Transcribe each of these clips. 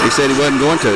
He said he wasn't going to.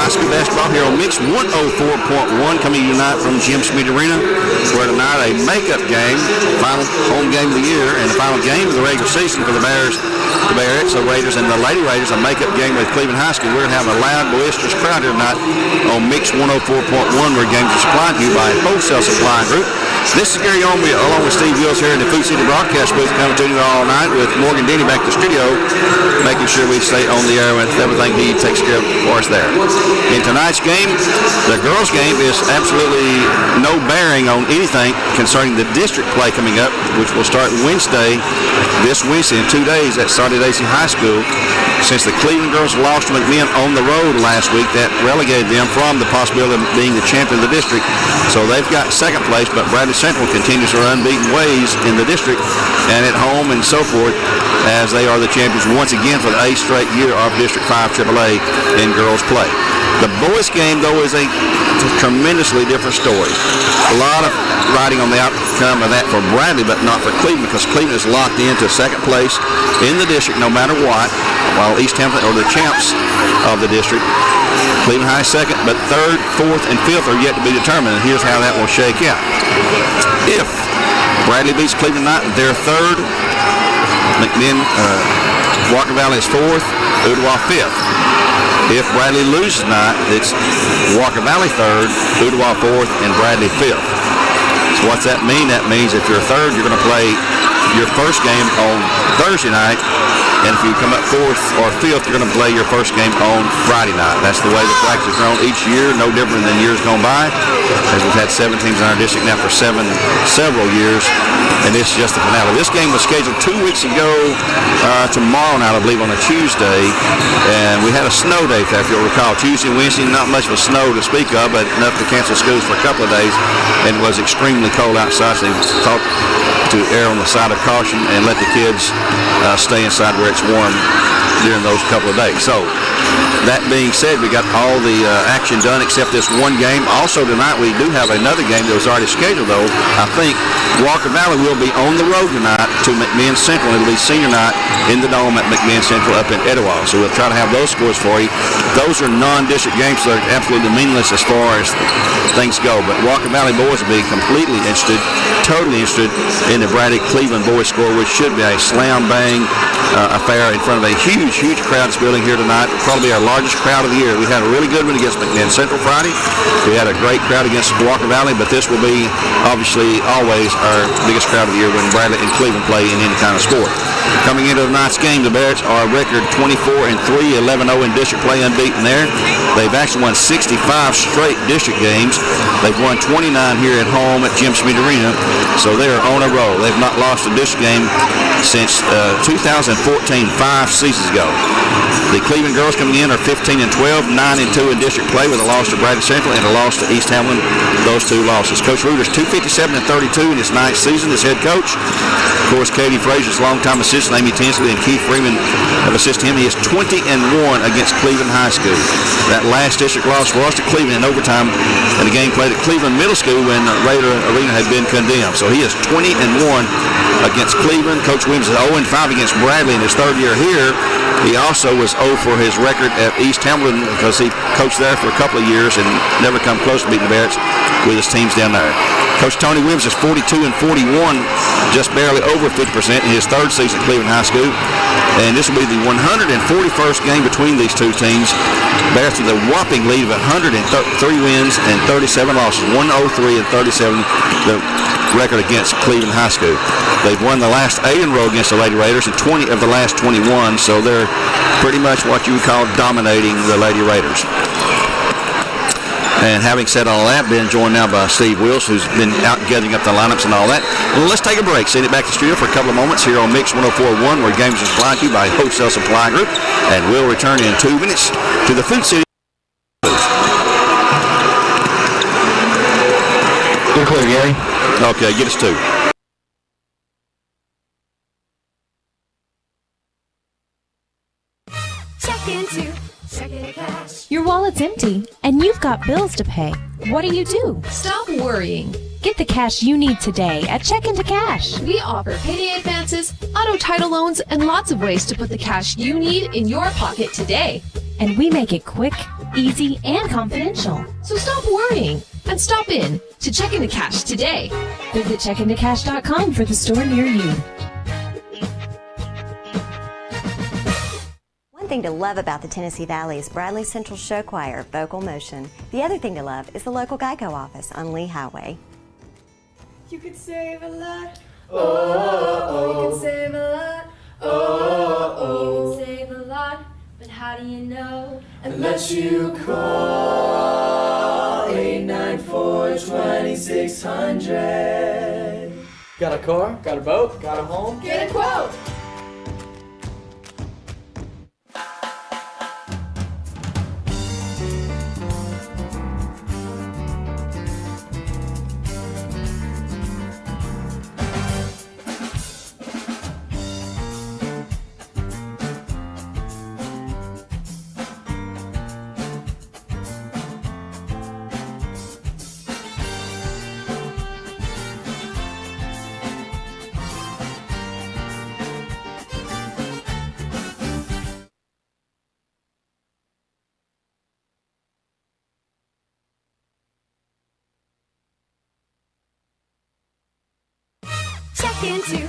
High school basketball here on Mix 104.1 coming to you tonight from Jim Smith Arena, where tonight a makeup game, final home game of the year, and the final game of the regular season for the Bearettes, the Raiders, and the Lady Raiders, a makeup game with Cleveland High School. We're going to have a loud, boisterous crowd here tonight on Mix 104.1, where games are supplied to you by Wholesale Supply Group. This is Gary Olnby, along with Steve Wills here in the Food City broadcast booth, coming to you all night with Morgan Denny back to the studio, making sure we stay on the air with everything he takes care of for us there. In tonight's game, the girls' game is absolutely no bearing on anything concerning the district play coming up, which will start this Wednesday in 2 days at Saudi Daisy High School. Since the Cleveland girls lost to McMinn on the road last week, that relegated them from the possibility of being the champion of the district. So they've got second place, but Bradley Central continues their unbeaten ways in the district and at home and so forth, as they are the champions once again for the 8th straight year of District 5 AAA in girls play. The boys game, though, is a tremendously different story. A lot of riding on the outcome of that for Bradley, but not for Cleveland, because Cleveland is locked into second place in the district no matter what, while East Hampton are the champs of the district. Cleveland High second, but third, fourth, and fifth are yet to be determined, and here's how that will shake out. If Bradley beats Cleveland tonight, they're third. Walker Valley is fourth. Ooltewah fifth. If Bradley loses tonight, it's Walker Valley third, Ooltewah fourth, and Bradley fifth. So what's that mean? That means if you're third, you're going to play your first game on Thursday night, and if you come up fourth or fifth, you're going to play your first game on Friday night. That's the way the brackets have grown each year, no different than years gone by, as we've had 7 teams in our district now for several years, and this is just the finale. This game was scheduled 2 weeks ago, tomorrow night, I believe, on a Tuesday, and we had a snow day, if you'll recall. Tuesday and Wednesday, not much of a snow to speak of, but enough to cancel schools for a couple of days, and it was extremely cold outside, so they thought to err on the side of caution and let the kids stay inside where it's warm during those couple of days. So that being said, we got all the action done except this one game. Also tonight we do have another game that was already scheduled, though. I think Walker Valley will be on the road tonight to McMinn Central. It'll be senior night in the Dome at McMinn Central up in Etowah. So we'll try to have those scores for you. Those are non-district games, so they're absolutely meaningless as far as things go. But Walker Valley boys will be completely interested, totally interested in the Bradley Cleveland boys score, which should be a slam-bang affair in front of a huge crowd that's building here tonight. Probably our largest crowd of the year. We had a really good one against McMinn Central Friday. We had a great crowd against Walker Valley, but this will be obviously always our biggest crowd of the year when Bradley and Cleveland play in any kind of sport. Coming into tonight's game, the Bearettes are a record 24-3, 11-0 in district play, unbeaten there. They've actually won 65 straight district games. They've won 29 here at home at Jim Schmidt Arena, so they are on a roll. They've not lost a district game since 2014, 5 seasons ago. The Cleveland girls coming in are 15-12, 9-2 in district play with a loss to Bradley Central and a loss to East Hamlin. Those two losses. Coach Reuter's 257-32 in his 9th season as head coach. Of course, Katie Frazier's longtime assistant, Amy Tinsley, and Keith Freeman have assisted him. He is 20-1 against Cleveland High School. That last district loss was to Cleveland in overtime in a game played at Cleveland Middle School when Raider Arena had been condemned. So he is 20-1 against Cleveland. Coach Williams is 0-5 against Bradley in his third year here. He also was 0 for his record at East Hamlin because he coached there for a couple of years and never come close to beating the Bearettes with his teams down there. Coach Tony Williams is 42-41, just barely over 50% in his third season at Cleveland High School. And this will be the 141st game between these two teams. Bearettes with a whopping lead of 103 wins and 37 losses, 103 and 37, the record against Cleveland High School. They've won the last 8 in a row against the Lady Raiders and 20 of the last 21, so they're pretty much what you would call dominating the Lady Raiders. And having said all that, being joined now by Steve Wills, who's been out gathering up the lineups and all that. Well, let's take a break. Send it back to the studio for a couple of moments here on Mix 104.1, where games are supplied to you by Wholesale Supply Group. And we'll return in 2 minutes to the Food City. Good clear, Gary. Okay, get us 2. Your wallet's empty, and you've got bills to pay. What do? Stop worrying. Get the cash you need today at Check Into Cash. We offer payday advances, auto title loans, and lots of ways to put the cash you need in your pocket today. And we make it quick, easy, and confidential. So stop worrying and stop in to Check Into Cash today. Visit checkintocash.com for the store near you. One thing to love about the Tennessee Valley is Bradley Central Show Choir, Vocal Motion. The other thing to love is the local Geico office on Lee Highway. You could save a lot. Oh, you can save a lot. Oh, you can save a lot. But how do you know? Unless you call 894-2600. Got a car? Got a boat? Got a home? Get a quote. Check into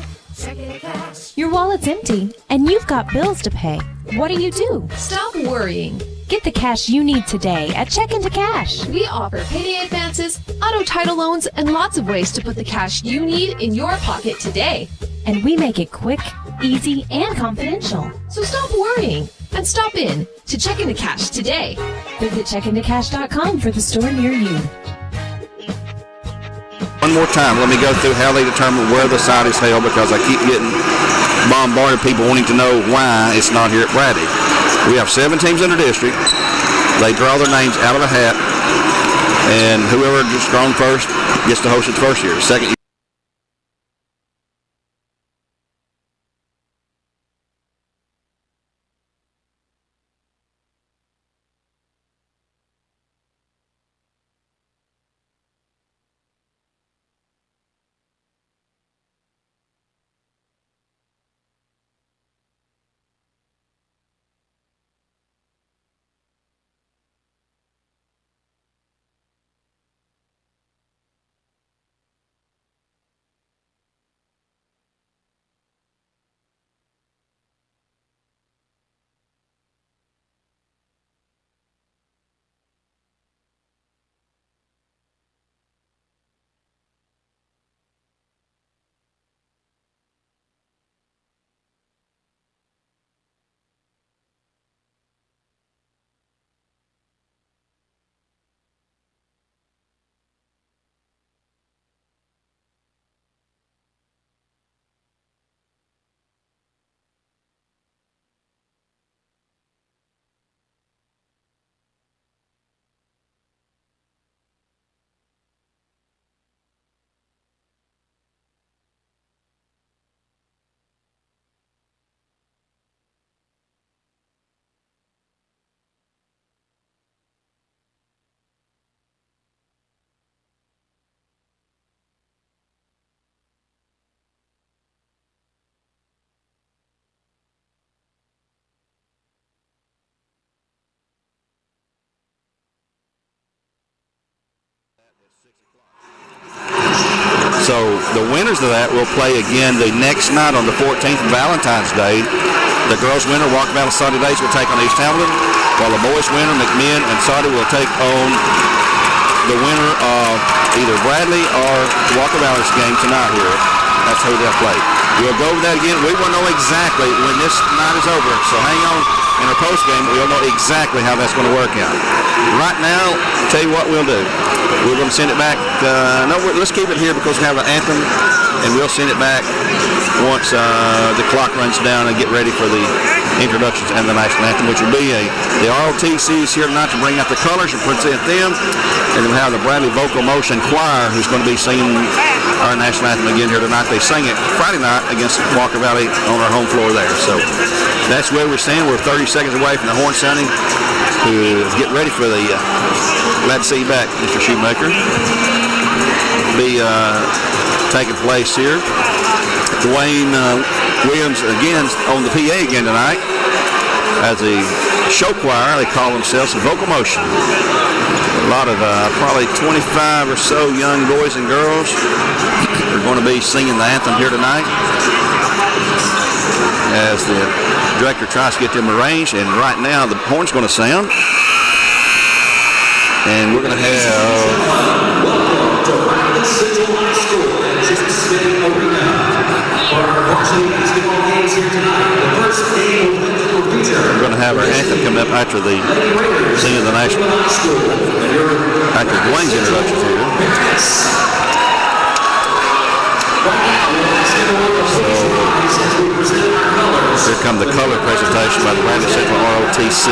cash. Your wallet's empty, and you've got bills to pay. What do you do? Stop worrying. Get the cash you need today at Check Into Cash. We offer payday advances, auto title loans, and lots of ways to put the cash you need in your pocket today. And we make it quick, easy, and confidential. So stop worrying and stop in to Check Into Cash today. Visit checkintocash.com for the store near you. One more time, let me go through how they determine where the site is held, because I keep getting bombarded people wanting to know why it's not here at Bradley. We have 7 teams in the district. They draw their names out of a hat, and whoever gets drawn first gets to host it the first year. Second year. So the winners of that will play again the next night on the 14th, Valentine's Day. The girls' winner, Walker Valley Saudi Days, will take on East Hamilton, while the boys' winner, McMinn and Saudi, will take on the winner of either Bradley or Walker Valley's game tonight here. That's who they'll play. We'll go over that again. We will know exactly when this night is over, so hang on. In our post game, we'll know exactly how that's going to work out. Right now, tell you what we'll do. We're going to send it back. Let's keep it here because we have an anthem, and we'll send it back once the clock runs down and get ready for the introductions and the national anthem, which will be the ROTCs here tonight to bring out the colors and present them, and then we'll have the Bradley Vocal Motion Choir who's going to be singing our national anthem again here tonight. They sang it Friday night against Walker Valley on our home floor there. So that's where we're standing. We're 30 seconds away from the horn sounding to get ready for the glad to see you back, Mr. Shoemaker. Be taking place here. Dwayne Williams again on the PA again tonight as a show choir. They call themselves Vocal Motion. A lot of probably 25 or so young boys and girls are going to be singing the anthem here tonight as the director tries to get them arranged. And right now the horn's going to sound, and we're going to have we're going to have our anthem coming up after the singing of the national, after Dwayne's introduction here. So here come the color presentation by the Bradley Central ROTC.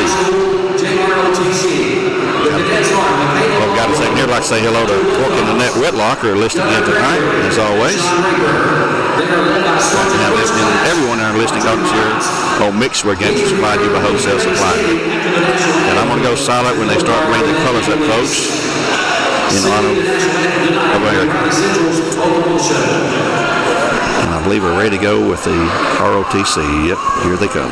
Well, we've got a second here. I'd like to say hello to Cork and Annette Whitlock, who are listening in tonight, as always. Everyone in our listening audience here on Mixed-Ware Games is supplied to you by Wholesale Supply. And I'm going to go silent when they start bringing the colors up, folks, in honor of America. And I believe we're ready to go with the ROTC. Yep, here they come.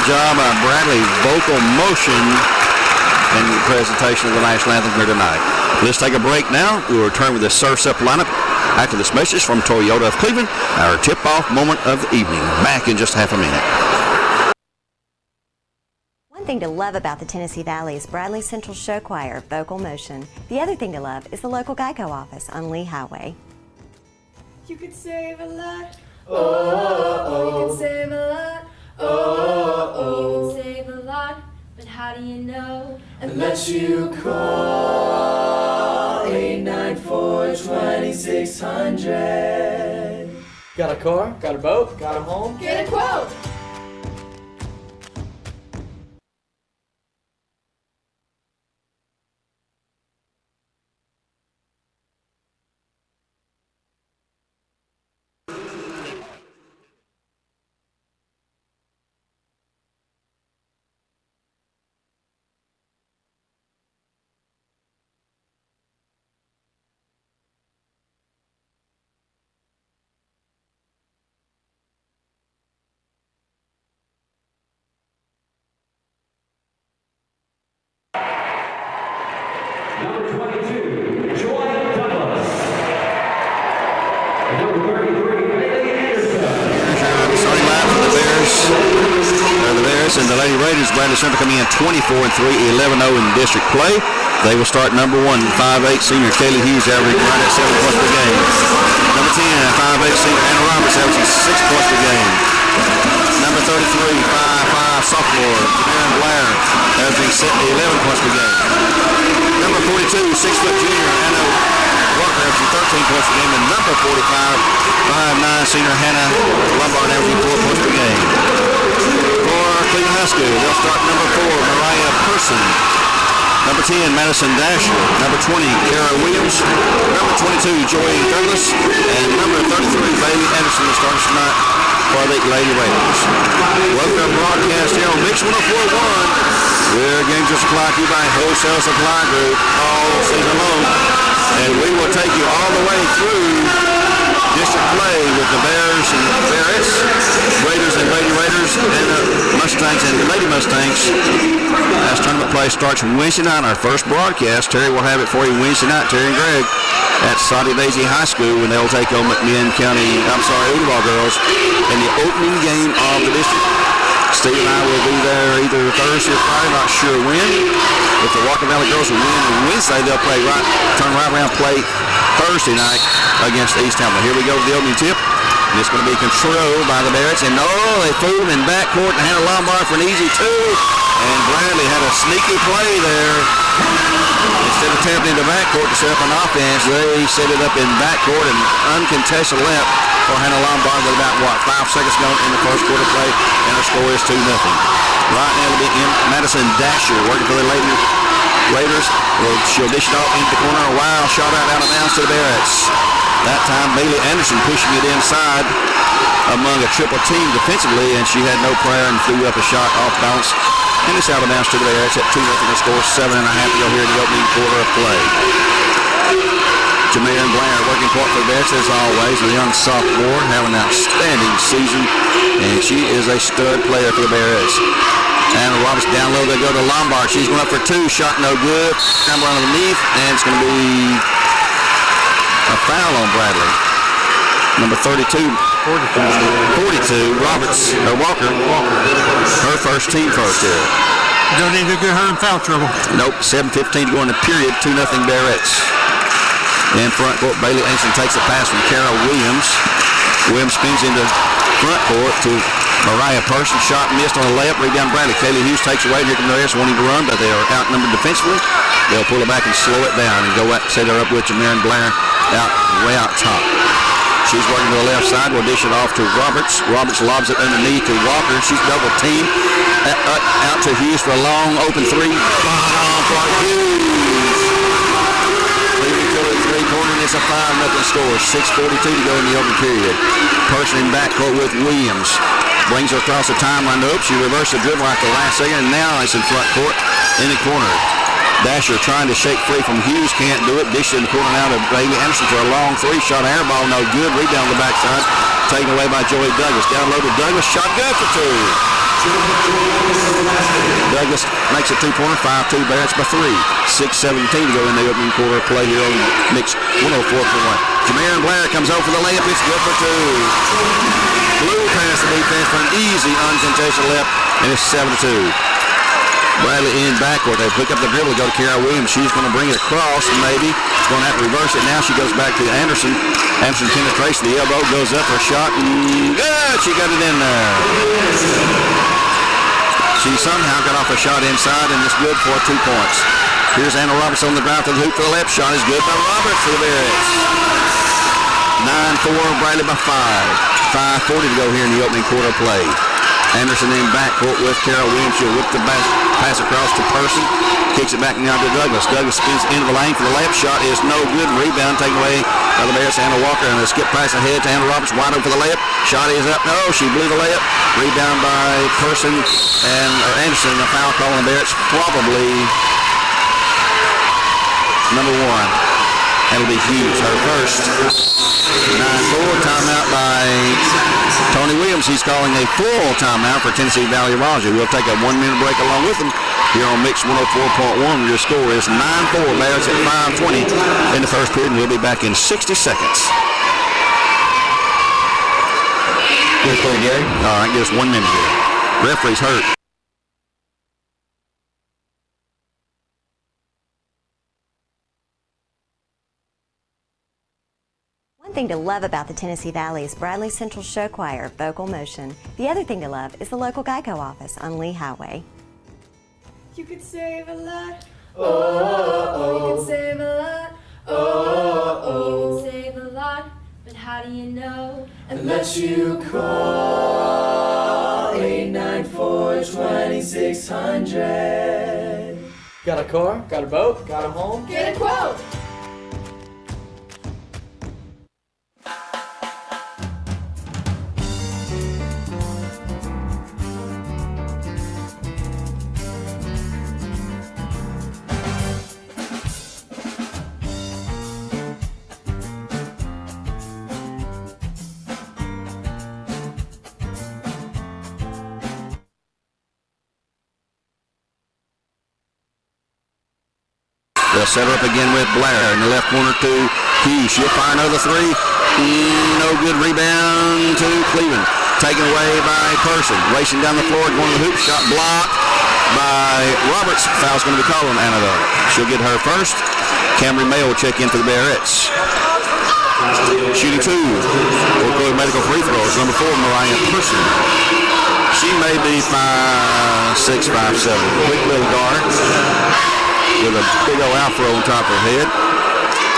Job by Bradley Vocal Motion in the presentation of the national anthem here tonight. Let's take a break now. We'll return with the Surf's Up lineup after this message from Toyota of Cleveland, our tip-off moment of the evening. Back in just half a minute. One thing to love about the Tennessee Valley is Bradley Central Show Choir, Vocal Motion. The other thing to love is the local Geico office on Lee Highway. You could save a lot. You can save a lot. You can save a lot, but how do you know? Unless you call 894-2600. Got a car? Got a boat? Got a home? Get a quote. Number 22, Joy Douglas. And number 33, Bailey Anderson. Starting line for the Bears. The Bears and the Lady Raiders. Bradley Central coming in 24-3, 11-0 in district play. They will start number 1, 5'8" senior Kaylee Hughes, averaging right at 7 points per game. Number 10, 5'8" senior Anna Roberts, averaging 6 points per game. Number 33, 5'5" sophomore Aaron Blair, averaging 11 points per game. Number 42, 6-foot junior Anna Walker, averaging 13 points per game. And number 45, 5'9" senior Hannah Lombard, averaging 4 points per game. For Cleveland High School, they'll start number 4, Mariah Person. Number 10, Madison Dasher. Number 20, Kara Williams. Number 22, Joy Douglas. And number 33, Bailey Anderson, the starters tonight for the Lady Raiders. Welcome to our broadcast here on Mix 104.1. Where games are supplied to you by Wholesale Supply Group all season long. And we will take you all the way through district play with the Bears and Bearettes, Raiders and Lady Raiders, and Mustangs and Lady Mustangs. As tournament play starts Wednesday night, our first broadcast. Terry will have it for you Wednesday night, Terry and Greg, at Soddy Daisy High School, when they'll take on Ooltewah girls in the opening game of the district. Steve and I will be there either Thursday or Friday, not sure when. If the Walker Valley girls will win Wednesday, they'll turn right around, play Thursday night against East Hamilton. Here we go to the opening tip. And it's going to be controlled by the Bearettes. And they threw them in backcourt to Hannah Lombard for an easy 2. And Bradley had a sneaky play there. Instead of tapping into backcourt to set up an offense, they set it up in backcourt and uncontested left for Hannah Lombard with about, 5 seconds gone in the first quarter play. And our score is 2-0. Right now it'll be Madison Dasher working for the Raiders. She'll dish it off into the corner. A wild shot out of bounds to the Bearettes. That time, Bailey Anderson pushing it inside among a triple team defensively, and she had no prayer and threw up a shot off balance. And it's out of bounds to the Bearettes at 2-0. The score 7.5 to go here in the opening quarter of play. Jameer Blair working part for the Bearettes as always. A young sophomore having an outstanding season, and she is a stud player for the Bearettes. And Roberts down low. They go to Lombard. She's going up for two. Shot no good. Scramble underneath, and it's going to be a foul on Bradley. Number 42. 42. Roberts, or Walker. Her first team first here. Don't need to get her in foul trouble. Nope. 7:15 to go in the period. 2-0 Bearettes. In front court, Bailey Anderson takes a pass from Carol Williams. Williams spins into front court to Mariah Person. Shot missed on a layup. Rebound Bradley. Kaylee Hughes takes away. Here come the Bearettes wanting to run, but they are outnumbered defensively. They'll pull it back and slow it down and go out, set her up with Jamarin Blair way out top. She's working to the left side. We'll dish it off to Roberts. Roberts lobs it underneath to Walker. She's double teamed. Out to Hughes for a long open three. For Hughes. Leaving to the three-corner, and it's a 5-0 score. 6:42 to go in the open period. Person in backcourt with Williams. Brings her across the timeline. Nope, she reversed the dribble at the last second, and now it's in front court in the corner. Dasher trying to shake free from Hughes, can't do it. Dish in the corner now to Bailey Anderson for a long three. Shot air ball, no good. Rebound on the backside, taken away by Joey Douglas. Down low to Douglas, shot good for two. Douglas makes a two-pointer, 5-2 Bearettes by 3. 6:17 to go in the opening quarter play here on Mix 104.1. Jamarin Blair comes over for the layup. It's good for two. Blue past the defense for an easy, uncontested layup, and it's 7-2. Bradley in backcourt. They pick up the dribble, go to Kara Williams. She's going to bring it across, maybe. She's going to have to reverse it now. She goes back to Anderson. Anderson penetrates the elbow, goes up for a shot. Good! She got it in there. She somehow got off a shot inside, and it's good for 2 points. Here's Anna Roberts on the drive to the hoop for the left. Shot is good by Roberts for the Bearettes. 9-4, Bradley by 5. 5:40 to go here in the opening quarter play. Anderson in backcourt with Carol Williams. She'll whip the pass across to Person. Kicks it back now to Douglas. Douglas spins into the lane for the layup. Shot is no good. Rebound taken away by the Bears. Anna Walker, and a skip pass ahead to Anna Roberts. Wide open for the layup. Shot is up. No, she blew the layup. Rebound by Person and Anderson. A foul call on the Bears. Probably number 1. That'll be Hughes, her first. 9-4, timeout by Tony Williams. He's calling a full timeout for Tennessee Valley Raja. We'll take a 1-minute break along with them here on Mix 104.1. Your score is 9-4. Bears at 5:20 in the first period. We'll be back in 60 seconds. Good play, Gary. All right, give us 1 minute here. Referee's hurt. One thing to love about the Tennessee Valley is Bradley Central Show Choir, Vocal Motion. The other thing to love is the local Geico office on Lee Highway. You could save a lot. You can save a lot. You can save a lot. But how do you know? Unless you call 894-2600. Got a car? Got a boat? Got a home? Get a quote. They'll set her up again with Blair in the left corner to Hughes. She'll fire another three. No good. Rebound to Cleveland. Taken away by Person. Racing down the floor, going to the hoop. Shot blocked by Roberts. Foul's going to be called on Anna though. She'll get her first. Camry Mayo will check in for the Bearettes. Shooting 2. We'll go to medical free throws. Number 4, Mariah Person. She may be 5'6", 5'7". Quick little guard with a big old afro on top of her head.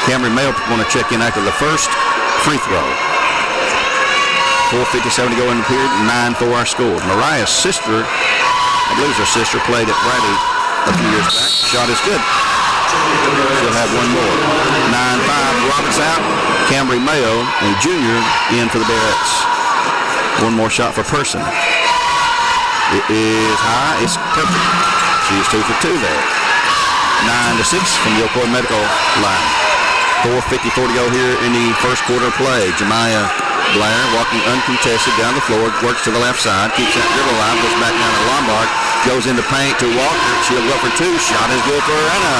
Camry Mayo going to check in after the first free throw. 4:57 to go in the period. 9-4 our score. Mariah's sister, I believe her sister, played at Bradley a few years back. Shot is good. She'll have one more. 9-5. Roberts out. Camry Mayo, a junior, in for the Bearettes. One more shot for Person. It is high. It's perfect. She's 2 for 2 there. 9-6 from the Ocoee Medical line. 4:54 to go here in the first quarter play. Jemiah Blair walking uncontested down the floor, works to the left side, keeps that dribble alive, goes back down to Lombard. Goes into paint to Walker. She'll go for 2. Shot is good for Anna.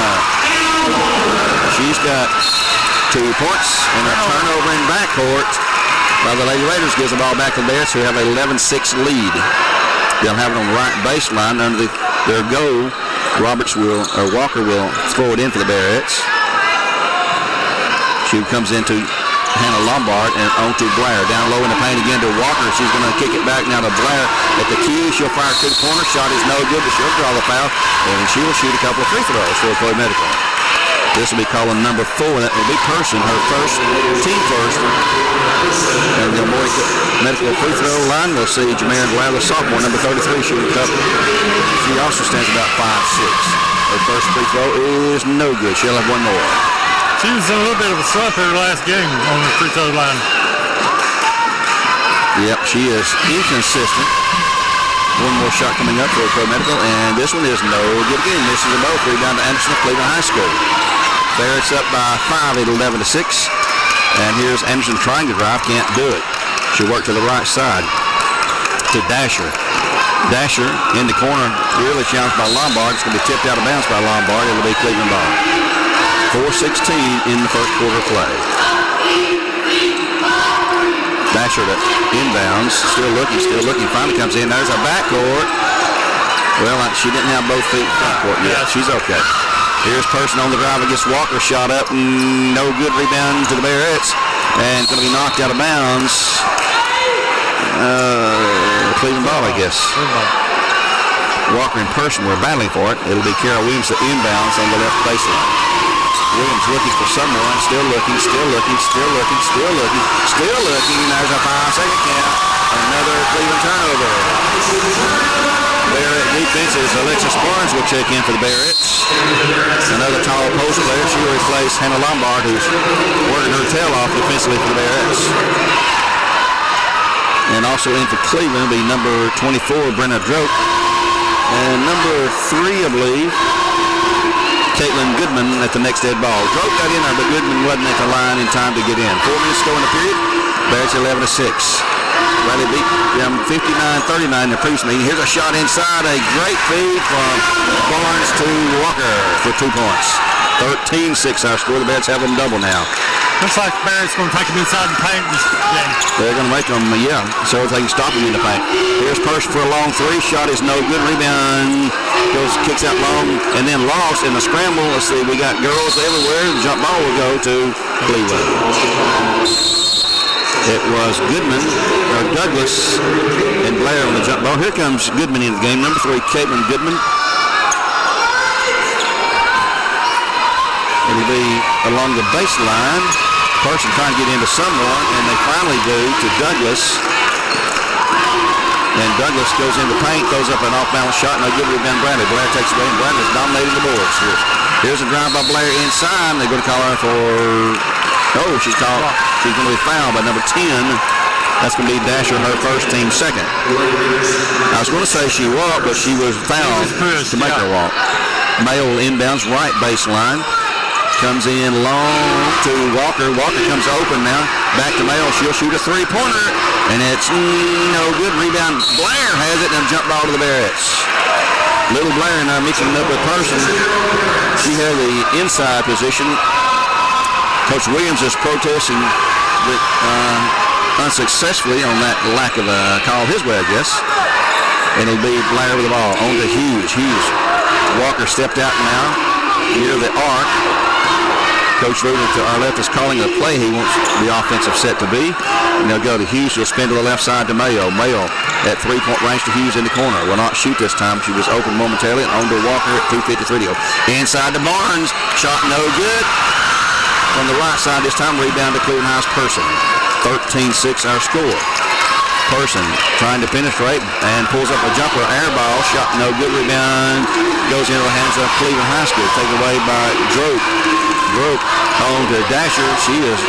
She's got 2 points and a turnover in backcourt by the Lady Raiders. Gives the ball back to the Bears, who have a 11-6 lead. They'll have it on the right baseline under their goal. Walker will throw it in for the Bearettes. She comes into Hannah Lombard and on to Blair. Down low in the paint again to Walker. She's going to kick it back now to Blair at the key. She'll fire to the corner. Shot is no good, but she'll draw the foul. And she will shoot a couple of free throws for Chloe Medical. This will be calling number 4. That will be Person, her first, team first. And the Medical free throw line, we'll see Jamarin Blair, the sophomore, number 33, shooting a couple. She also stands about 5'6". Her first free throw is no good. She'll have one more. She was in a little bit of a slump her last game on the free throw line. Yep, she is inconsistent. One more shot coming up for Pro Medical, and this one is no good again. Misses them both. Rebound to Anderson of Cleveland High School. Bearettes up by 5 at 11-6. And here's Anderson trying to drive, can't do it. She worked to the right side to Dasher. Dasher in the corner, really challenged by Lombard. It's going to be tipped out of bounds by Lombard. It'll be Cleveland ball. 4:16 in the first quarter play. Dasher to inbounds, still looking. Finally comes in. There's a backcourt. Well, she didn't have both feet front court yet. She's okay. Here's Person on the drive against Walker. Shot up. No good. Rebound to the Bearettes. And going to be knocked out of bounds. Cleveland ball, I guess. Walker and Person were battling for it. It'll be Carol Williams that inbounds on the left baseline. Williams looking for someone. Still looking. There's a 5-second count. Another Cleveland turnover. Bearette defenses. Alexis Barnes will check in for the Bearettes. Another tall post player. She will replace Hannah Lombard, who's working her tail off defensively for the Bearettes. And also in for Cleveland will be number 24, Brenna Droke. And number 3, I believe, Caitlin Goodman at the next dead ball. Droke got in there, but Goodman wasn't at the line in time to get in. 4 minutes to go in the period. Bearettes 11-6. Riley beat them 59-39 in the previous meeting. Here's a shot inside. A great feed from Barnes to Walker for 2 points. 13-6 our score. The Bearettes have them double now. Looks like Bearettes going to take them inside the paint this game. They're going to make them, so they can stop them in the paint. Here's Person for a long 3. Shot is no good. Rebound kicks out long, and then lost in the scramble. Let's see, we got girls everywhere. The jump ball will go to Cleveland. It was Douglas, and Blair on the jump ball. Here comes Goodman in the game. Number 3, Caitlin Goodman. It'll be along the baseline. Person trying to get into someone, and they finally do to Douglas. And Douglas goes into paint, throws up an off-balance shot, and they give it to Bradley. Blair takes it away, and Bradley's dominating the boards. Here's a drive by Blair inside. They're going to call her for... Oh, she's going to be fouled by number 10. That's going to be Dasher, her first, team second. I was going to say she walked, but she was fouled to make her walk. Mayo inbounds right baseline. Comes in long to Walker. Walker comes open now. Back to Mayo. She'll shoot a 3-pointer. And it's no good. Rebound. Blair has it, and a jump ball to the Bearettes. Little Blair now mixing it up with Person. She had the inside position. Coach Williams is protesting unsuccessfully on that lack of a call his way, I guess. And it'll be Blair with the ball on to Hughes. Walker stepped out now near the arc. Coach Ruder to our left is calling a play he wants the offensive set to be. And they'll go to Hughes. He'll spin to the left side to Mayo. Mayo at 3-point range to Hughes in the corner. Will not shoot this time. She was open momentarily. And on to Walker at 2:53 to go. Inside to Barnes. Shot no good. On the right side this time. Rebound to Cleveland High's Person. 13-6 our score. Person trying to penetrate and pulls up a jumper. Air ball. Shot no good. Rebound goes into the hands of Cleveland High School. Taken away by Droke. Droke on to Dasher. She is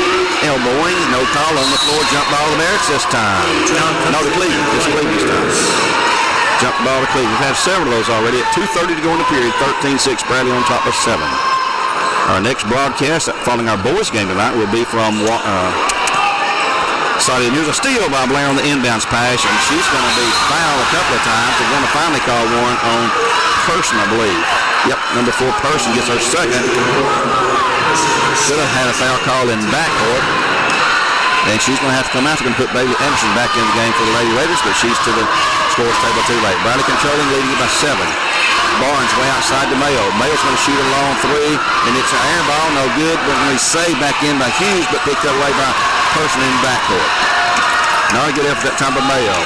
elbowing. No call on the floor. Jump ball to Bearettes this time. No, to Cleveland. It's Cleveland's time. Jump ball to Cleveland. We've had several of those already. At 2:30 to go in the period. 13-6. Bradley on top of 7. Our next broadcast following our boys game tonight will be from Sorry, and here's a steal by Blair on the inbounds pass, and she's going to be fouled a couple of times. They're going to finally call one on Person, I believe. Yep, number 4 Person gets her second. Should have had a foul call in backcourt. And she's going to have to come out. They're going to put Bailey Anderson back in the game for the Lady Raiders, but she's to the scores table too late. Bradley controlling, leading it by 7. Barnes way outside to Mayo. Mayo's going to shoot a long 3, and it's an air ball, no good. But going to be saved back in by Hughes, but picked up away by Person in backcourt. Not a good effort that time by Mayo.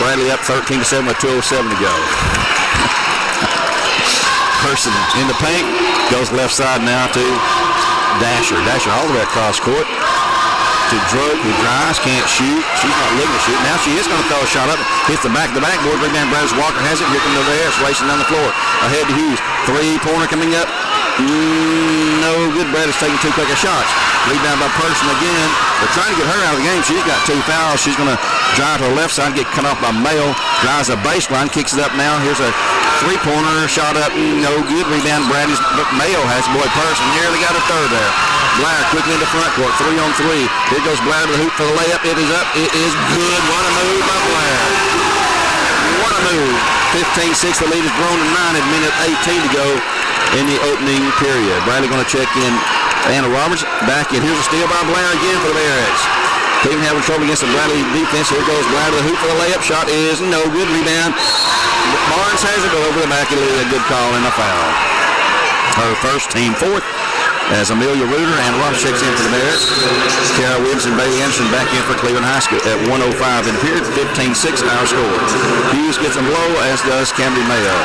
Bradley up 13-7 with 2:07 to go. Person in the paint, goes left side now to Dasher. Dasher all the way across court to Drake, who drives, can't shoot. She's not looking to shoot. Now she is going to throw a shot up. Hits the back of the backboard. Rebound, Bradley Walker has it. Here comes over there. It's racing down the floor. Ahead to Hughes. 3-pointer coming up. No good. Bradley's taking 2 quicker shots. Rebound by Person again. They're trying to get her out of the game. She's got 2 fouls. She's going to drive to her left side, get cut off by Mayo. Drives a baseline, kicks it up now. Here's a 3-pointer shot up. No good. Rebound Bradley's, but Mayo has boy Person. Nearly got a third there. Blair quickly into front court. 3-on-3. Here goes Blair to the hoop for the layup. It is up. It is good. What a move by Blair. What a move. 15-6. The lead has grown to 9 at minute 18 to go in the opening period. Bradley going to check in Anna Roberts. Back in. Here's a steal by Blair again for the Bearettes. Cleveland having trouble against the Bradley defense. Here goes Blair to the hoop for the layup. Shot is no good. Rebound. Barnes has it, but over the back. It'll be a good call and a foul. Her first, team 4th. As Amelia Reuter and Rob checks in for the Bearettes. Kara Williams and Bailey Anderson back in for Cleveland High School at 1:05 in the period. 15-6 our score. Hughes gets them low, as does Camry Mayo.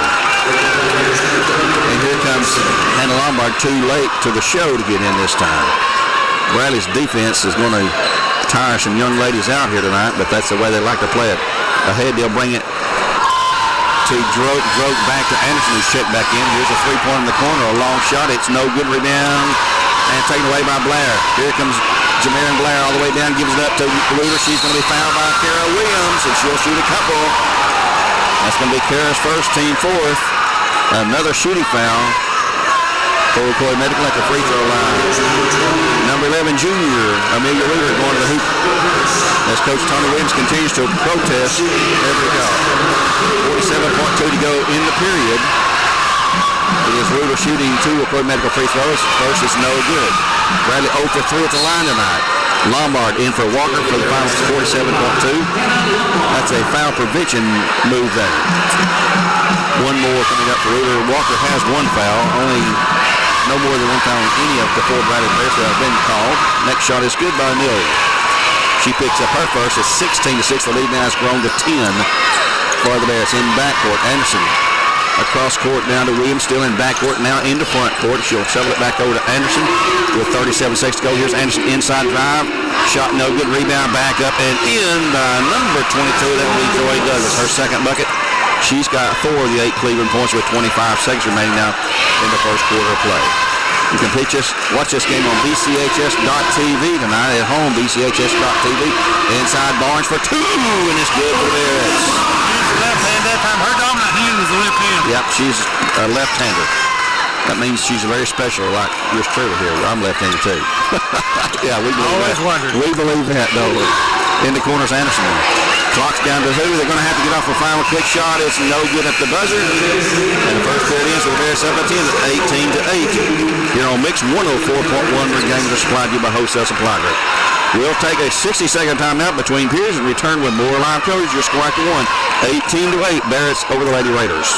And here comes Hannah Lombard too late to the show to get in this time. Bradley's defense is going to tire some young ladies out here tonight, but that's the way they like to play it. Ahead, they'll bring it to Droke back to Anderson, who's checked back in. Here's a 3-pointer in the corner, a long shot. It's no good. Rebound and taken away by Blair. Here comes Jamarin Blair all the way down, gives it up to Reuter. She's going to be fouled by Kara Williams, and she'll shoot a couple. That's going to be Kara's first, team 4th. Another shooting foul for Coy Medical at the free throw line. Number 11, junior Amelia Reuter going to the hoop as Coach Tony Williams continues to protest every call. 47.2 to go in the period. It is Reuter shooting 2 of Coy Medical free throws. First is no good. Bradley 0 for 3 at the line tonight. Lombard in for Walker for the final 47.2. That's a foul prevention move there. One more coming up for Reuter. Walker has 1 foul, only no more than 1 foul on any of the 4 Bradley players that have been called. Next shot is good by Amelia. She picks up her first. It's 16-6. The lead now has grown to 10 for the Bears in backcourt. Anderson across court down to Williams, still in backcourt, now into front court. She'll shovel it back over to Anderson with 37 seconds to go. Here's Anderson inside drive. Shot no good. Rebound back up and in by number 22. That will be Joy Douglas. Her second bucket. She's got 4 of the 8 Cleveland points with 25 seconds remaining now in the first quarter of play. You can watch this game on BCHS.TV tonight at home, BCHS.TV. Inside Barnes for 2, and it's good for the Bearettes. Left hand that time. Her dominant hand is the left hand. Yep, she's a left-hander. That means she's very special, like yours truly here. I'm left-handed too. Yeah, we believe Always that. wondered. We believe that, don't we? In the corner's Anderson. Clock's down to 2. They're going to have to get off a final quick shot. It's no good at the buzzer. And the first period ends with the Bears up by 10 at 18-8. Here on Mix 104.1, where games are supplied to you by Wholesale Supply Group. We'll take a 60-second timeout between periods and return with more live coverage. Your score after 1, 18-8. Bearettes over the Lady Raiders.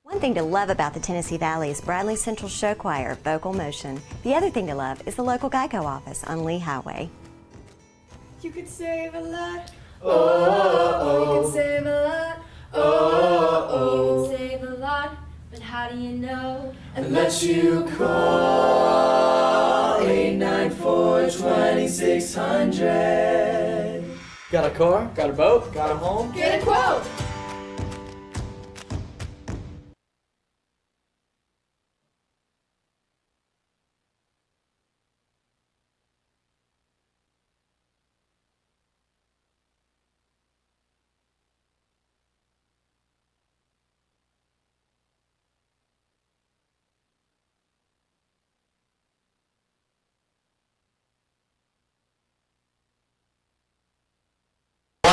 One thing to love about the Tennessee Valley is Bradley Central Show Choir, Vocal Motion. The other thing to love is the local Geico office on Lee Highway. You could save a lot. You can save a lot. You can save a lot. But how do you know? Unless you call 894-2600. Got a car? Got a boat? Got a home? Get a quote.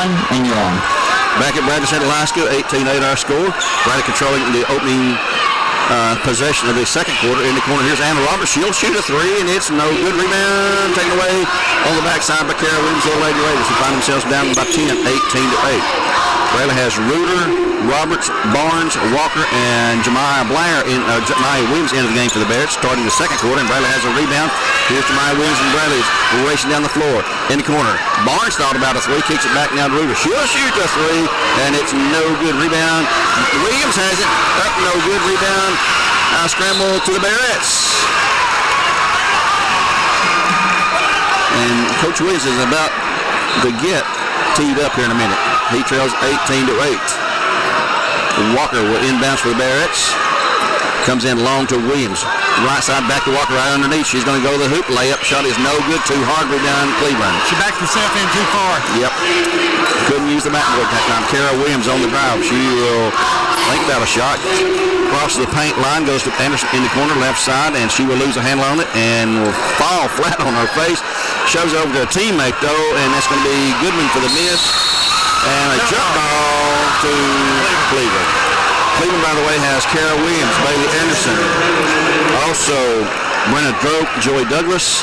and you're on. Back at Bradley Central High School, 18-8 our score. Bradley controlling the opening possession of the second quarter. In the corner, here's Anna Roberts. She'll shoot a three, and it's no good. Rebound taken away on the backside by Kara Williams. The Lady Raiders who find themselves down by 10, 18-8. Bradley has Reuter, Roberts, Barnes, Walker, and Jemiah Williams into the game for the Bears, starting the second quarter, and Bradley has a rebound. Here's Jemiah Williams and Bradley racing down the floor. In the corner, Barnes thought about a three, kicks it back now to Reuter. She'll shoot a three, and it's no good. Rebound. Williams has it. Up, no good. Rebound. Scramble to the Bearettes. And Coach Williams is about to get teed up here in a minute. He trails 18-8. Walker will inbounds for the Bearettes. Comes in long to Williams. Right side back to Walker right underneath. She's going to go to the hoop. Layup shot is no good. Too hard. Rebound Cleveland. She backed herself in too far. Yep. Couldn't use the backboard that time. Kara Williams on the drive. She will think about a shot. Crosses the paint line. Goes to Anderson in the corner left side. And she will lose a handle on it and will fall flat on her face. Shoves it over to a teammate though. And that's going to be Goodman for the miss. And a jump ball to Cleveland. Cleveland, by the way, has Kara Williams, Bailey Anderson, also Brenna Droke, Joey Douglas,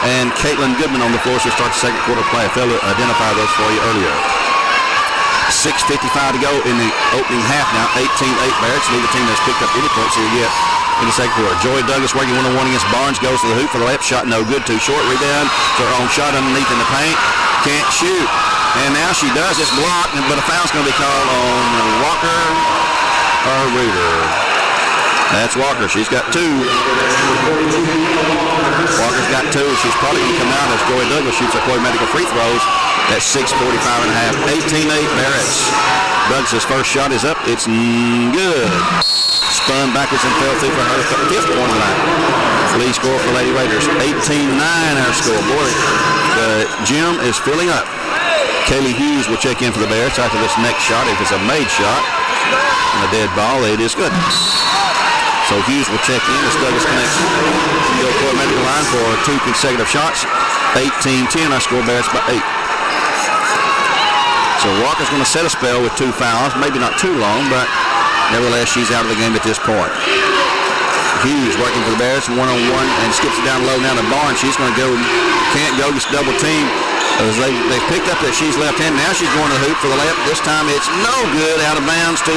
and Caitlin Goodman on the floor to start the second quarter play. I failed to identify those for you earlier. 6:55 to go in the opening half now. 18-8 Bearettes, neither team has picked up any points here yet in the second quarter. Joey Douglas working one-on-one against Barnes, goes to the hoop for the layup shot, no good, too short. Rebound to her own shot underneath in the paint, can't shoot. And now she does, it's blocked, but a foul's going to be called on Walker or Reuter. That's Walker, she's got two. Walker's got two, she's probably going to come out as Joey Douglas shoots her Chloe Medical free throws at 6:45 and a half. 18-8 Bearettes. Douglas' first shot is up, it's good. Spun backwards and fell through for her fifth point of the night. Lead score for Lady Raiders. 18-9 our score. Boy, the gym is filling up. Kaylee Hughes will check in for the Bears after this next shot. If it's a made shot and a dead ball, it is good. So Hughes will check in as Douglas connects the Oakwood Medical line for two consecutive shots. 18-10, our score Bears by 8. So Walker's going to set a spell with two fouls. Maybe not too long, but nevertheless, she's out of the game at this point. Hughes working for the Bears one-on-one and skips it down low now to Barnes. She's going to go, can't go, just double team. As they picked up that she's left-handed. Now she's going to the hoop for the layup. This time it's no good. Out of bounds to,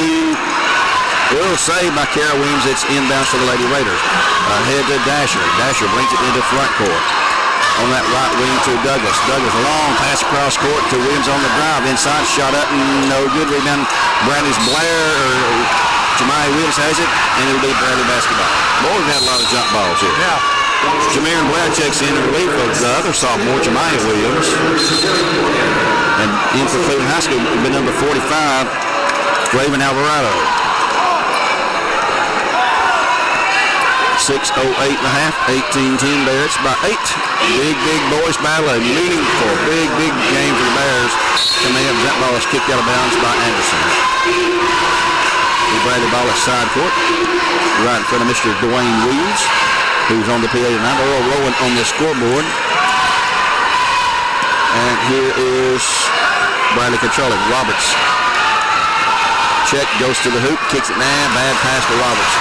will save by Kara Williams. It's inbounds to the Lady Raiders. Ahead to Dasher. Dasher brings it into front court. On that right wing to Douglas. Douglas, a long pass across court to Williams on the drive. Inside, shot up, no good. Rebound. Bradley's Jemiah Williams has it, and it'll be Bradley basketball. Boy, we've had a lot of jump balls here. Yeah. Jameer Blair checks in relief of the other sophomore, Jemiah Williams. And in for Cleveland High School, will be number 45, Raven Alvarado. 6:08 and a half, 18-10 Bears by 8. Big boys battle, a meaningful, big game for the Bears. Coming in, that ball is kicked out of bounds by Anderson. The Bradley ball at side court, right in front of Mr. Dwayne Williams, who's on the PA tonight. They're all rolling on the scoreboard. And here is Bradley controlling. Roberts. Check, goes to the hoop, kicks it down. Bad pass to Roberts.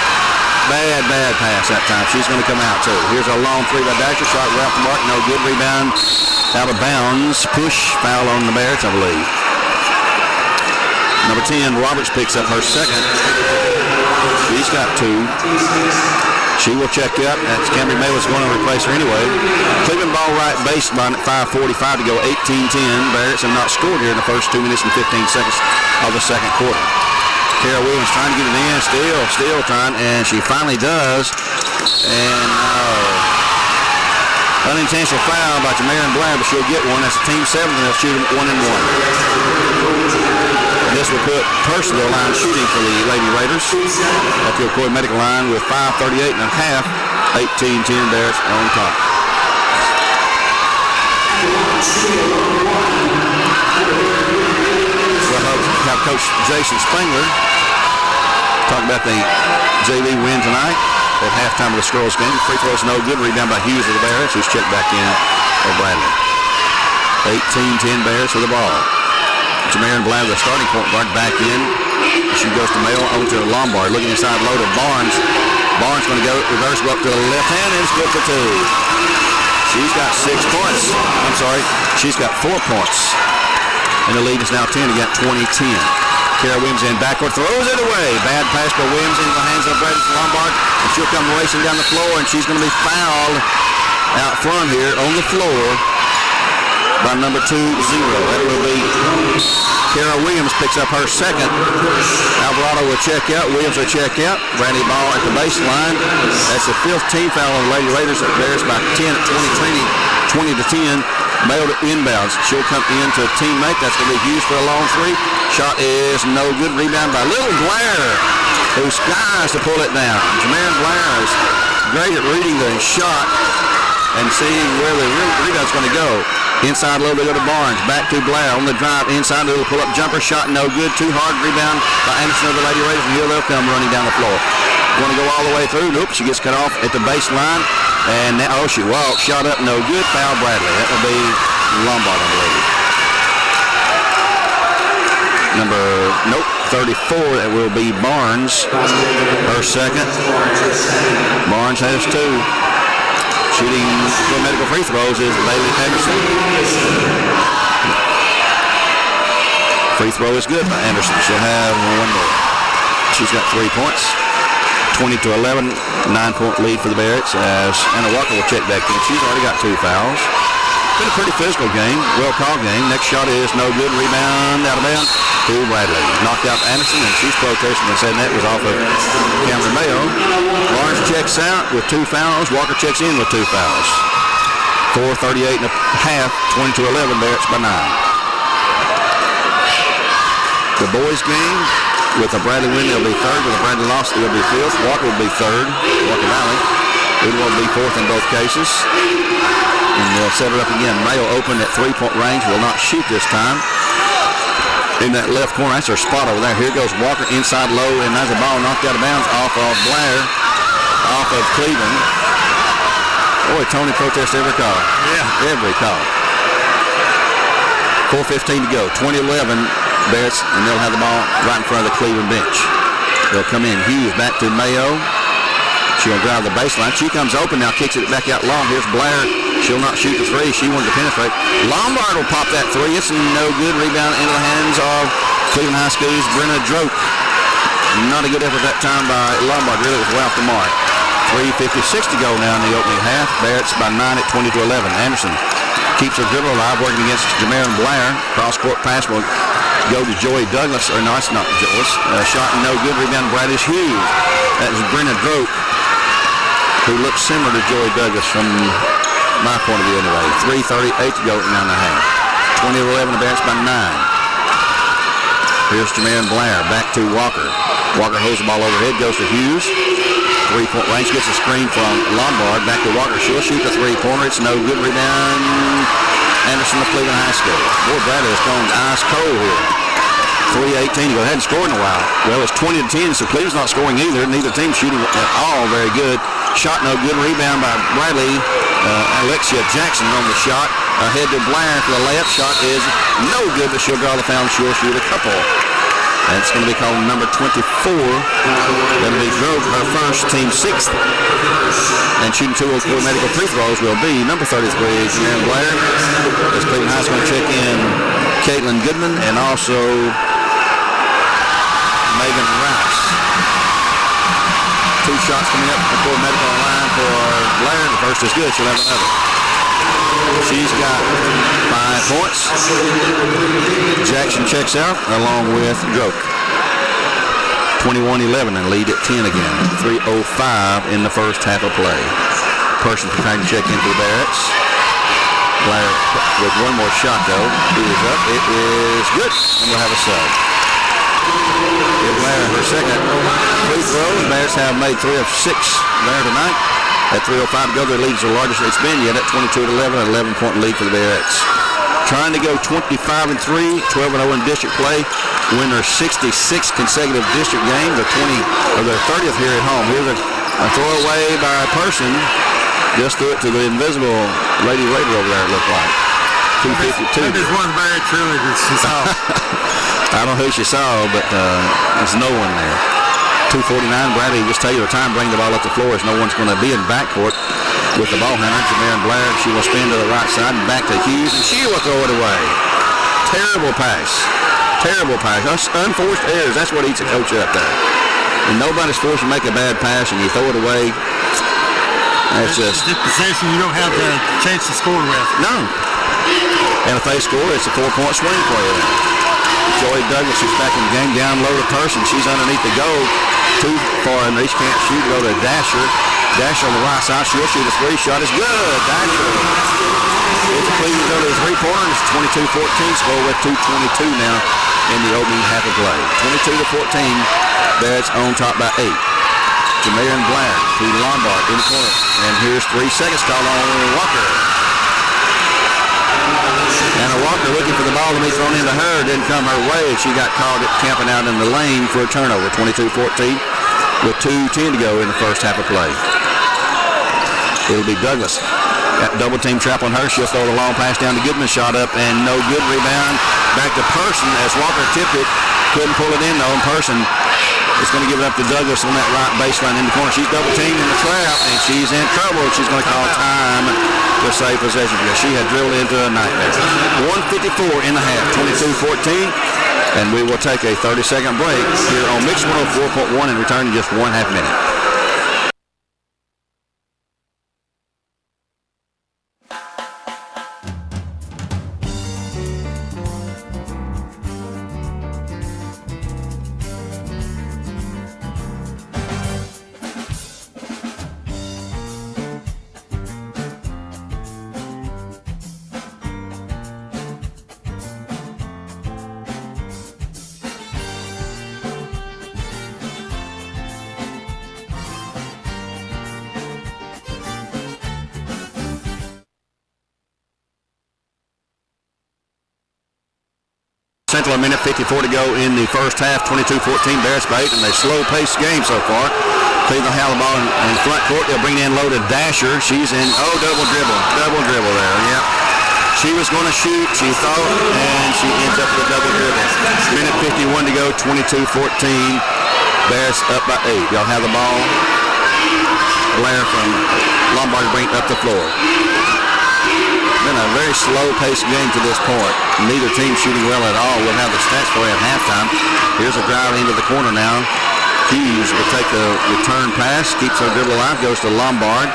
Bad pass that time. She's going to come out too. Here's a long three by Dasher. Shot right off the mark. No good. Rebound out of bounds. Push foul on the Bears, I believe. Number 10, Roberts picks up her second. She's got two. She will check up. That's Camry May was going to replace her anyway. Cleveland ball right baseline at 5:45 to go. 18-10. Bears have not scored here in the first 2 minutes and 15 seconds of the second quarter. Kara Williams trying to get it in, still trying, and she finally does. And unintentional foul by Jameer Blair, but she'll get one. That's a team 7, and they'll shoot them 1-1. This will put Purcell on line shooting for the Lady Raiders at the Ocoee Medical line with 5:38 and a half. 18-10 Bears on top. We'll have Coach Jason Spangler talk about the JV win tonight at halftime of the Squirrels game. Free throws no good. Rebound by Hughes of the Bears, who's checked back in for Bradley. 18-10 Bears with the ball. Jamarin Blair, the starting point guard, back in. She goes to Mayo, over to Lombard. Looking inside low to Barnes. Barnes going to go reverse, go up to the left hand, and it's good for 2. She's got 6 points. I'm sorry, she's got 4 points. And the lead is now 10. Again, 20-10. Kara Williams in backward, throws it away. Bad pass by Williams into the hands of Brady Lombard. And she'll come racing down the floor, and she's going to be fouled out front here on the floor by number 2-0. That will be Kara Williams picks up her second. Alvarado will check out. Williams will check out. Brandy Ball at the baseline. That's the 5th team foul on the Lady Raiders. That bears by 10 at 20-10. Mailed it inbounds. She'll come in to a teammate. That's going to be Hughes for a long 3. Shot is no good. Rebound by Little Blair, who skies to pull it down. Jamarin Blair is great at reading the shot and seeing where the rebound's going to go. Inside low, they go to Barnes. Back to Blair on the drive. Inside, little pull-up jumper shot, no good. Too hard. Rebound by Anderson of the Lady Raiders. And here they'll come running down the floor. Want to go all the way through. Nope, she gets cut off at the baseline. And now, she walked. Shot up, no good. Foul Bradley. That will be Lombard, I believe. Number 34, that will be Barnes. Her second. Barnes has 2. Shooting for medical free throws is Bailey Anderson. Free throw is good by Anderson. She'll have 1 more. She's got 3 points. 20-11, 9-point lead for the Bearettes as Anna Walker will check back in. She's already got 2 fouls. Been a pretty physical game, well-called game. Next shot is no good. Rebound out of bounds to Bradley. Knocked out Anderson, and she's protesting and saying that was off of Cameron Mayo. Barnes checks out with 2 fouls. Walker checks in with 2 fouls. 4:38 and a half, 20-11, Bearettes by 9. The boys' game, with a Bradley win, they'll be 3rd. With a Bradley loss, they'll be 5th. Walker will be 3rd. Walker Valley. It will be 4th in both cases. And they'll set it up again. Mayo open at 3-point range. Will not shoot this time. In that left corner, that's their spot over there. Here goes Walker inside low, and there's a ball knocked out of bounds off of Blair, off of Cleveland. Boy, Tony protests every call. Yeah. Every call. 4:15 to go. 20-11, Bearettes, and they'll have the ball right in front of the Cleveland bench. They'll come in. Hughes back to Mayo. She'll drive the baseline. She comes open now, kicks it back out long. Here's Blair. She'll not shoot the 3. She wanted to penetrate. Lombard will pop that 3. It's no good. Rebound into the hands of Cleveland High School's Brenna Droke. Not a good effort that time by Lombard. Really was well off the mark. 3:56 to go now in the opening half. Bearettes by 9 at 20-11. Anderson keeps her dribble alive, working against Jamarin Blair. Cross-court pass will go to Joey Douglas. Or no, it's not Douglas. Shot no good. Rebound Bradley Hughes. That is Brenna Droke, who looks similar to Joey Douglas from my point of view anyway. 3:38 to go now in the half. 20-11, the Bearettes by 9. Here's Jamarin Blair, back to Walker. Walker holds the ball overhead, goes to Hughes. 3-point range, gets a screen from Lombard, back to Walker. She'll shoot the 3-pointer, it's no good. Rebound Anderson of Cleveland High School. Boy, Bradley has gone ice cold here. 3:18 to go. They hadn't scored in a while. Well, it's 20-10, so Cleveland's not scoring either. Neither team shooting at all very good. Shot no good. Rebound by Bradley. Alexia Jackson on the shot. Ahead to Blair for the layup. Shot is no good, but she'll draw the foul. She'll shoot a couple. That's going to be called number 24. That'll be Grove, her first, team 6th. And shooting 2 medical free throws will be number 33, Jamarin Blair. As Cleveland High School check in Caitlin Goodman and also Megan Rouse. 2 shots coming up before medical line for Blair. The first is good. She'll have another. She's got 5 points. Jackson checks out along with Droke. 21-11 and lead at 10 again. 3:05 in the first half of play. Person preparing to check in for the Bearettes. Blair with 1 more shot though. It is up. It is good. And we'll have a sub. Blair her second free throw. The Bears have made 3 of 6 there tonight. At 3:05 to go, their lead is the largest it's been yet at 22-11, an 11-point lead for the Bearettes. Trying to go 25-3, 12-0 in district play, win their 66th consecutive district game, their 30th here at home. Here's a throwaway by a person. Just threw it to the invisible Lady Raider over there, it looked like. 2:52. There's one Bearettes truly that she saw. I don't know who she saw, but there's no one there. 2:49. Bradley, just tell you the time, bring the ball up the floor as no one's going to be in backcourt with the ball handler. Jamarin Blair, she will spin to the right side and back to Hughes, and she will throw it away. Terrible pass. Terrible pass. Unforced errors. That's what eats a coach up there. And nobody's forced to make a bad pass, and you throw it away. That's just possession you don't have to change the score with. No. And if they score, it's a 4-point swing for you. Joey Douglas, who's back in the game, down low to Person. She's underneath the goal. Too far in there. She can't shoot. Go to Dasher. Dasher on the right side. She'll shoot a three. Shot is good. Dasher. It's a Cleveland go to the three-pointer. It's 22-14. Score with 2:22 now in the opening half of play. 22-14. Bearettes on top by 8. Jamarin Blair to Lombard in the corner. And here's 3 seconds called on Walker. And Walker looking for the ball to be thrown into her. Didn't come her way. She got caught camping out in the lane for a turnover. 22-14 with 2:10 to go in the first half of play. It'll be Douglas. Got double team trap on her. She'll throw the long pass down to Goodman. Shot up and no good. Rebound back to Person as Walker tipped it. Couldn't pull it in though. And Person is going to give it up to Douglas on that right baseline in the corner. She's double teamed in the trap and she's in trouble. She's going to call time to save possession because she had drilled into a nightmare. 1:54 in the half. 22-14. And we will take a 30-second break here on Mix 104.1 and return in just 1/2 minute. Central, a minute 54 to go in the first half. 22-14, Bearettes by 8, and a slow-paced game so far. Cleveland have the ball in front court. They'll bring in loaded Dasher. She's in, double dribble there, yep. She was going to shoot, she thought, and she ends up with a double dribble. Minute 51 to go, 22-14. Bearettes up by 8. Y'all have the ball. Blair from Lombard bring up the floor. Been a very slow-paced game to this point. Neither team shooting well at all. We'll have the stats for you at halftime. Here's a drive into the corner now. Hughes will take the return pass, keeps her dribble alive, goes to Lombard.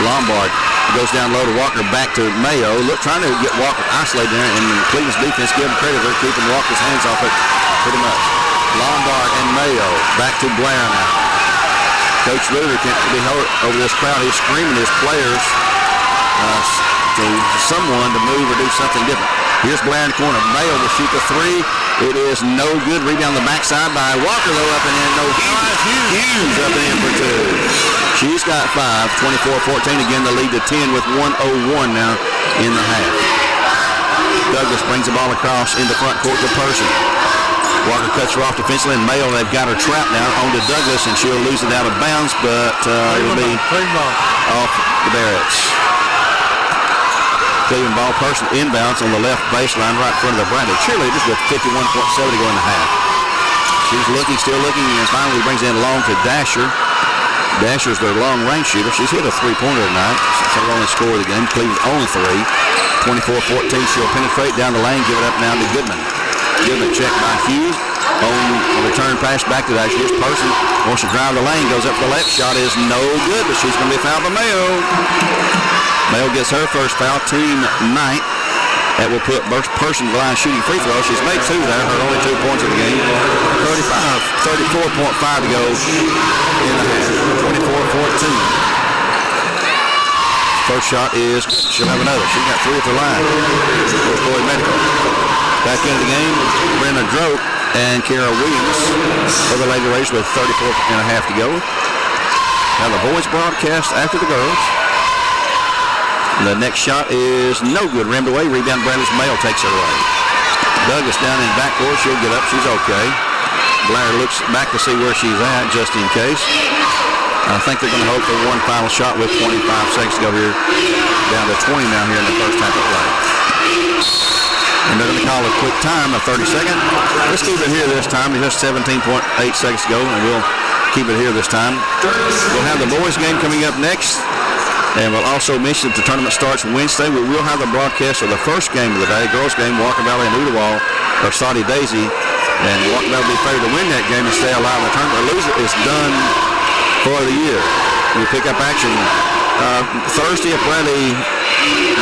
Lombard goes down low to Walker, back to Mayo. Trying to get Walker isolated there, and Cleveland's defense, give him credit, they're keeping Walker's hands off it pretty much. Lombard and Mayo back to Blair now. Coach Luder can't be held over this crowd. He's screaming his players to someone to move or do something different. Here's Blair in the corner. Mayo will shoot the three. It is no good. Rebound on the backside by Walker, though, up and in. No, Hughes up and in for 2. She's got 5. 24-14. Again, the lead to 10 with 1:01 now in the half. Douglas brings the ball across in the front court to Person. Walker cuts her off defensively, and Mayo, they've got her trapped now on to Douglas, and she'll lose it out of bounds, but it'll be off the Bearettes. Cleveland ball, Person inbounds on the left baseline right in front of the Bradley cheerleaders with 51.7 to go in the half. She's looking, still looking, and finally brings in long to Dasher. Dasher's their long-range shooter. She's hit a three-pointer tonight. She's the only score of the game. Cleveland's only 3. 24-14. She'll penetrate down the lane, give it up now to Goodman. Goodman checked by Hughes. On a return pass back to Dasher. Here's Person. Wants to drive the lane, goes up the left. Shot is no good, but she's going to be fouled by Mayo. Mayo gets her first foul, team 9th. That will put Person to the line shooting free throw. She's made 2 there, her only 2 points of the game. 34.5 to go in the half. 24-14. First shot is, she'll have another. She got 3 at the line for Floyd Medical. Back into the game, Brenda Droke and Kara Williams for the Lady Raiders with 34.5 to go. Now the boys broadcast after the girls. The next shot is no good. Rimmed away. Rebound Bradley's Mayo takes it away. Douglas down in backcourt. She'll get up. She's okay. Blair looks back to see where she's at just in case. I think they're going to hope for one final shot with 25 seconds to go here. Down to 20 now here in the first half of play. And they're going to call a quick time, a 30-second. Let's keep it here this time. It's just 17.8 seconds to go, and we'll keep it here this time. We'll have the boys' game coming up next. And we'll also mention that the tournament starts Wednesday. We will have the broadcast of the first game of the day, girls' game, Walker Valley and Ooltewah, or Saudi Daisy. And Walker Valley will be favored to win that game and stay alive in the tournament. The loser is done for the year. We pick up action Thursday. If Bradley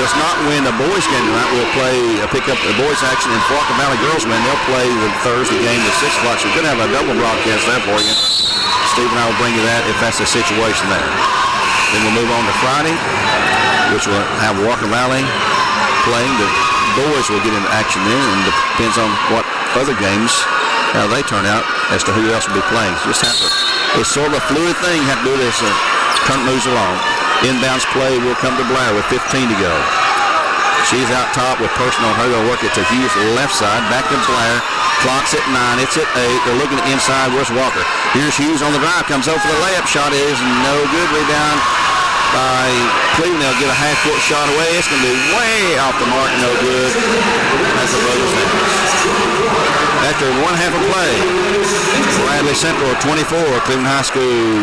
does not win the boys' game tonight, we'll pick up the boys' action in Walker Valley girls' game. They'll play the Thursday game at 6 o'clock. So we're going to have a double broadcast there for you. Steve and I will bring you that if that's the situation there. Then we'll move on to Friday, which will have Walker Valley playing. The boys will get into action then, and depends on what other games, how they turn out as to who else will be playing. So just have to, it's sort of a fluid thing. You have to do this as tournament moves along. Inbounds play will come to Blair with 15 to go. She's out top with person on her. They'll work it to Hughes left side. Back to Blair. Clock's at 9. It's at 8. They're looking inside. Where's Walker? Here's Hughes on the drive. Comes over for the layup. Shot is no good. Rebound by Cleveland. They'll get a half-court shot away. It's going to be way off the mark. No good. That's the brothers' hands. After one half of play, Bradley Central 24. Cleveland High School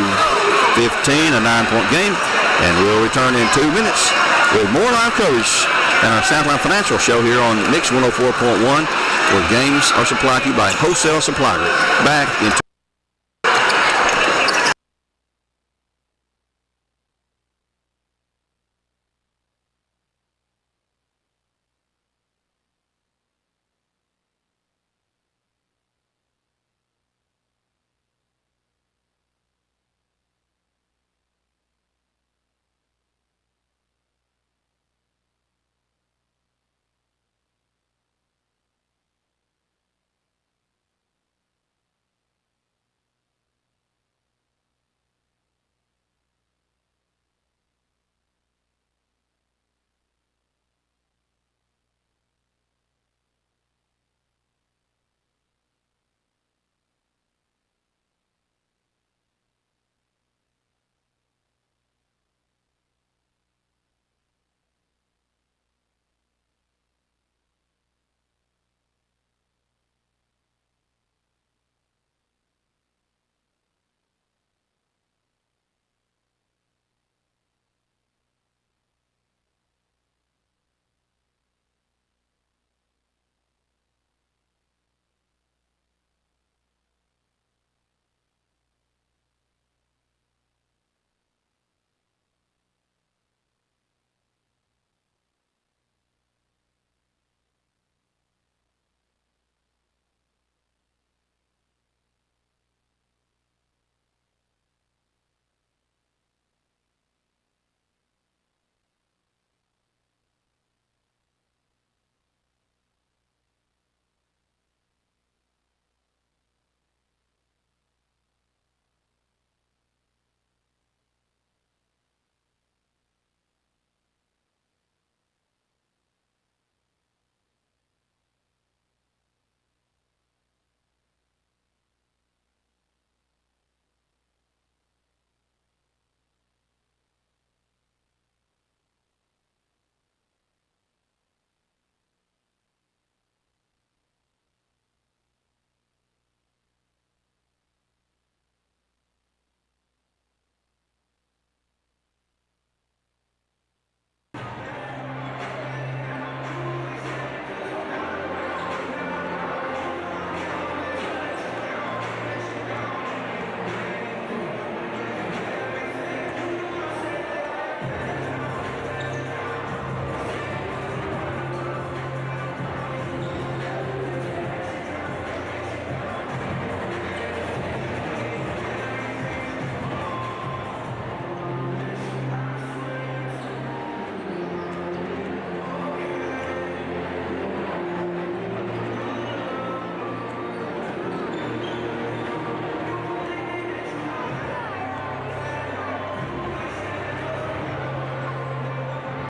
15. A 9-point game. And we'll return in 2 minutes with more live coverage and our Southland Financial Show here on Mix 104.1, where games are supplied to you by Wholesale Supply Group. Back in